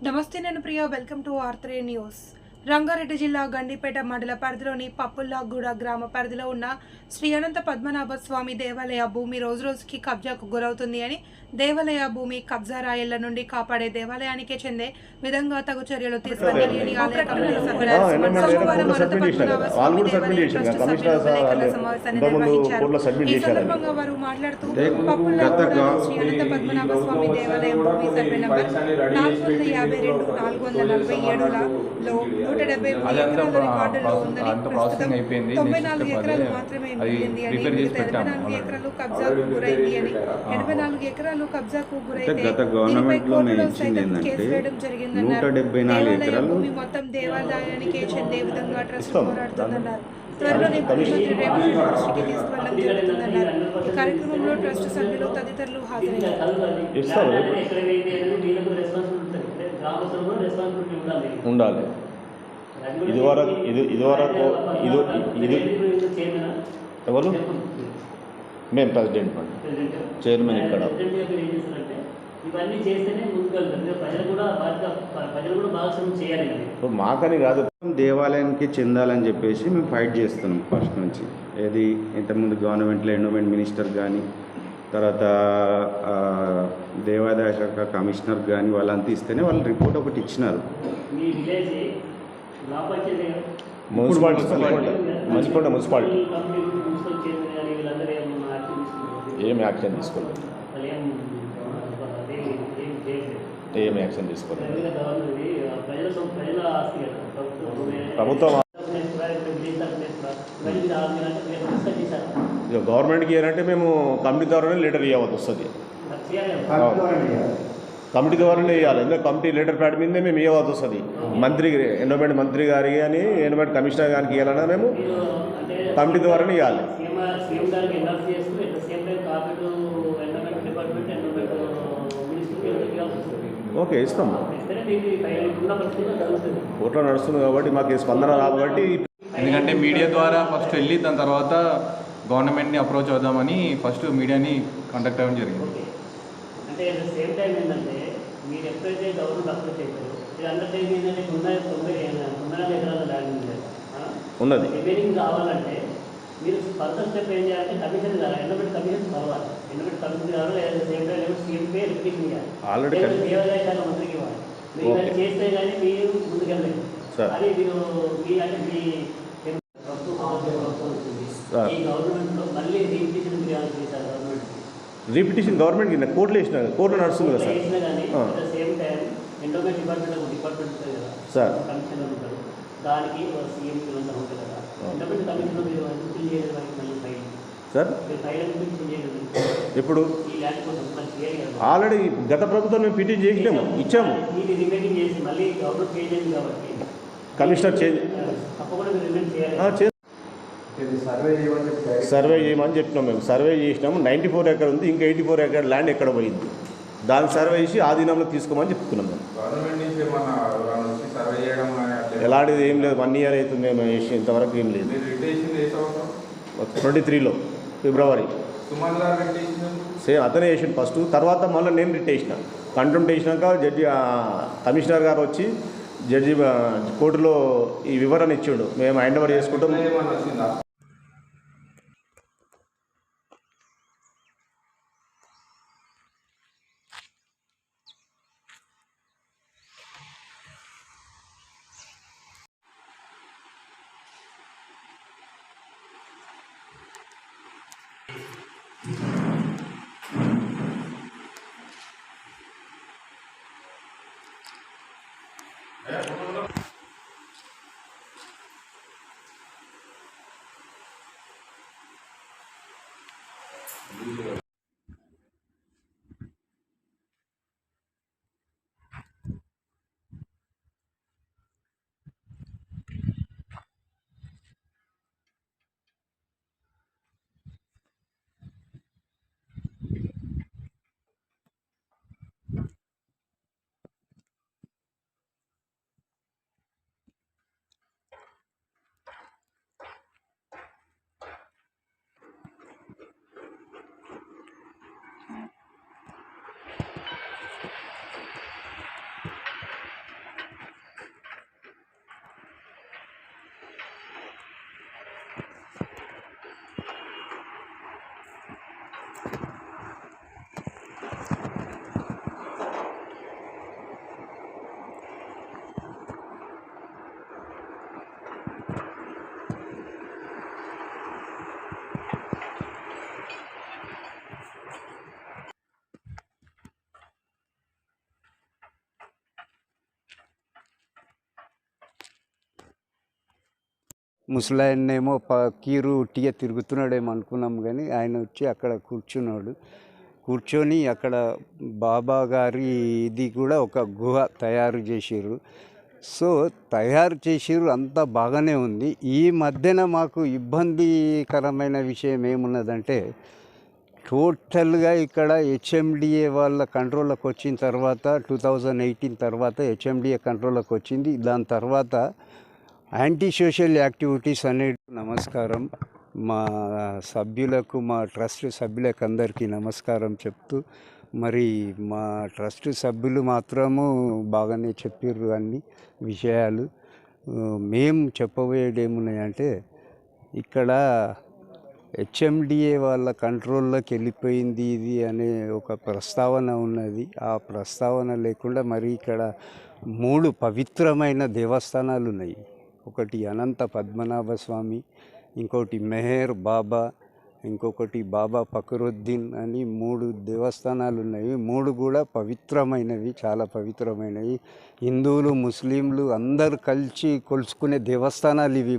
నమస్తే, నేను Priya. Welcome to R3 news. Rangareddy జిల్లా గండిపేట మండల పరిధిలోని పప్పుల్లాగూడ గ్రామ పరిధిలో ఉన్న శ్రీ అనంత పద్మనాభ స్వామి దేవాలయ భూమి రోజురోజుకి కబ్జాకు గురవుతుంది అని, దేవాలయ భూమి కబ్జా రాయళ్ల నుండి కాపాడే దేవాలయానికే చెందే విధంగా తగు చర్యలు తీసుకోవాలని ఆలయ కమిటీ సభ్యులు సోమవారం అనంత పద్మనాభ స్వామి దేవాలయ ట్రస్ట్ సభ్యులు విలేకరుల సమావేశాన్ని నిర్వహించారు. ఈ సందర్భంగా వారు మాట్లాడుతూ పప్పుల్లాగూడ శ్రీ అనంత పద్మనాభ స్వామి దేవాలయం భూమి సర్వే నంబర్ 452-447లో 173 ఎకరాల రికార్డులో ఉందని, ప్రస్తుతం 94 ఎకరాలు మాత్రమే మిగిలింది అని, 84 ఎకరాలు కబ్జాకు గురైంది అని, 84 ఎకరాలు కబ్జాకు గురైతే దీనిపై కోర్టులో సైతం కేసు వేయడం జరిగిందన్నారు. దేవాలయ భూమి మొత్తం దేవాలయానికే చెందే విధంగా ట్రస్ట్ పోరాడుతుందన్నారు. త్వరలోనే ముఖ్యమంత్రి రేవంత్ రెడ్డి దృష్టికి తీసుకువెళ్లడం జరుగుతుందన్నారు. ఈ కార్యక్రమంలో ట్రస్ట్ సభ్యులు తదితరులు హాజరయ్యారు. ఉండాలి. ఇదివరకు ఎవరు మేము ప్రెసిడెంట్ చైర్మన్ ఇక్కడ ఇవన్నీ చేస్తేనే ముందుకెళ్తారు. ప్రజలు కూడా భాగస్వామ్యం చేయాలి. ఇప్పుడు మాకని కాదు, దేవాలయానికి చెందాలని చెప్పేసి మేము ఫైట్ చేస్తున్నాం ఫస్ట్ నుంచి. ఏది ఇంతకుముందు గవర్నమెంట్లో ఎండోమెంట్ మినిస్టర్ కానీ, తర్వాత దేవాదాయ శాఖ కమిషనర్ కానీ వాళ్ళంతా ఇస్తేనే వాళ్ళు రిపోర్ట్ ఒకటి ఇచ్చినారు. మీ విలేజ్ మున్సిపాలిటీ ఏం యాక్షన్ తీసుకోలేదు. ఏం యాక్షన్ తీసుకోలేదు. ప్రభుత్వం గవర్నమెంట్కి ఏంటంటే మేము కమిటీ ద్వారానే లెటర్ ఇవ్వవలసి వస్తుంది. కమిటీ ద్వారానే ఇవ్వాలి. ఎందుకంటే కమిటీ లెటర్ ప్యాడ్ మీదే మేము ఇవ్వవలసి వస్తుంది. మంత్రి ఎండోమెంట్ మంత్రి గారికి కానీ ఎండోమెంట్ కమిషనర్ గారికి ఇవ్వాలన్నా మేము కమిటీ ద్వారానే ఇవ్వాలి. ఓకే, ఇస్తాం. కోర్టులో నడుస్తుంది కాబట్టి మాకు స్పందన రాదు. కాబట్టి ఎందుకంటే మీడియా ద్వారా ఫస్ట్ వెళ్ళి దాని తర్వాత గవర్నమెంట్ని అప్రోచ్ అవుదామని ఫస్ట్ మీడియాని కాంటాక్ట్ అవ్వడం జరిగింది. అంటే సేమ్ టైం ఏంటంటే మీరు ఎప్పుడైతే గవర్నమెంట్ అప్రోచ్ అవుతారో ఇది అండర్టేకింగ్ ఏంటంటే 94 ఎకరాల ల్యాండ్ ఉన్నది. రిమైనింగ్ కావాలంటే మీరు ఫర్దర్ స్టెప్ ఏం చేయాలంటే కమిషన్ కావాలి. ఎండోమెంట్ కమిషన్ కలవాలి. ఎండోమెంట్ కమిషన్ కావాలి. సేమ్ టైం సీఎంపై రిప్లికేషన్ చేయాలి. ఆల్రెడీ దేవాదాయ శాఖ మంత్రికి ఇవ్వాలి. మీరు చేస్తే కానీ మీరు ముందుకెళ్ళలేదు. అది మీరు మీ అంటే మీ ఈ గవర్నమెంట్లో మళ్ళీ రీపిటిషన్ చేశారు. రీపిటిషన్ గవర్నమెంట్ కోర్టులో వేసిన, కోర్టులో నడుస్తుంది కదా సార్. వేసినా కానీ సేమ్ టైం ఎండోమెంట్ డిపార్ట్మెంట్ ఉంటుంది కదా సార్, కమిషనర్ ఉంటారు. దానికి సీఎం ఉంటుంది కదా. ఎండోమెంట్ కమిషన్లో మీరు ఫిల్ చేయడం వరకు మళ్ళీ ఫైల్ సార్ ఫైల్ ఫిల్ చేయడం ఇప్పుడు ఈ ల్యాండ్ కోసం మళ్ళీ చేయాలి కదా. ఆల్రెడీ గత ప్రభుత్వం మేము పిటిషన్ చేసినాము, ఇచ్చాము. ఇది రిమైనింగ్ చేసి మళ్ళీ గవర్నమెంట్ చేయండి కాబట్టి కమిషనర్ తప్పకుండా మీరు రిమైన్ చేయాలి. సర్వే చేయమని చెప్పినాం. మేము సర్వే చేసినాము. 94 ఎకర్ ఉంది. ఇంకా 84 ఎకర్ ల్యాండ్ ఎక్కడ పోయింది, దాన్ని సర్వే చేసి ఆధీనంలో తీసుకోమని చెప్తున్నాం. మేము ఎలాంటిది ఏం లేదు. 1 ఇయర్ అవుతుంది మేము వేసి, ఇంతవరకు ఏం లేదు. 23లో ఫిబ్రవరి సేమ్ అతనే వేసిండు ఫస్ట్. తర్వాత మళ్ళీ నేను రిట్ వేసిన. కంటెంప్ట్ వేసినాక జడ్జి కమిషనర్ గారు వచ్చి జడ్జి కోర్టులో ఈ వివరణ ఇచ్చిండు. మేము హ్యాండ్ ఓవర్ చేసుకుంటాం. ముసలాయన్నేమో కీరు ఉట్టిగా తిరుగుతున్నాడేమో అనుకున్నాం, కానీ ఆయన వచ్చి అక్కడ కూర్చొని అక్కడ బాబా గారి ఇది కూడా ఒక గుహ తయారు చేసిర్రు. సో తయారు చేసిర్రు, అంతా బాగానే ఉంది. ఈ మధ్యన మాకు ఇబ్బందికరమైన విషయం ఏమున్నదంటే, టోటల్గా ఇక్కడ హెచ్ఎండిఏ వాళ్ళ కంట్రోల్లోకి వచ్చిన తర్వాత 2018 తర్వాత హెచ్ఎండిఏ కంట్రోల్లోకి వచ్చింది. దాని తర్వాత యాంటీ సోషల్ యాక్టివిటీస్ అనేది నమస్కారం మా సభ్యులకు, మా ట్రస్ట్ సభ్యులకు అందరికీ నమస్కారం చెప్తూ, మరి మా ట్రస్ట్ సభ్యులు మాత్రము బాగానే చెప్పిర్రు అన్ని విషయాలు. మేము చెప్పబోయేది ఏమున్నాయంటే, ఇక్కడ హెచ్ఎండిఏ వాళ్ళ కంట్రోల్లోకి వెళ్ళిపోయింది ఇది అనే ఒక ప్రస్తావన ఉన్నది. ఆ ప్రస్తావన లేకుండా మరి ఇక్కడ 3 పవిత్రమైన దేవస్థానాలు ఉన్నాయి. ఒకటి అనంత పద్మనాభ స్వామి, ఇంకోటి మెహర్ బాబా, ఇంకొకటి బాబా ఫకరుద్దీన్ అని 3 దేవస్థానాలు ఉన్నాయి. 3 కూడా పవిత్రమైనవి, చాలా పవిత్రమైనవి. హిందువులు, ముస్లింలు అందరూ కలిసి కొలుచుకునే దేవస్థానాలు ఇవి.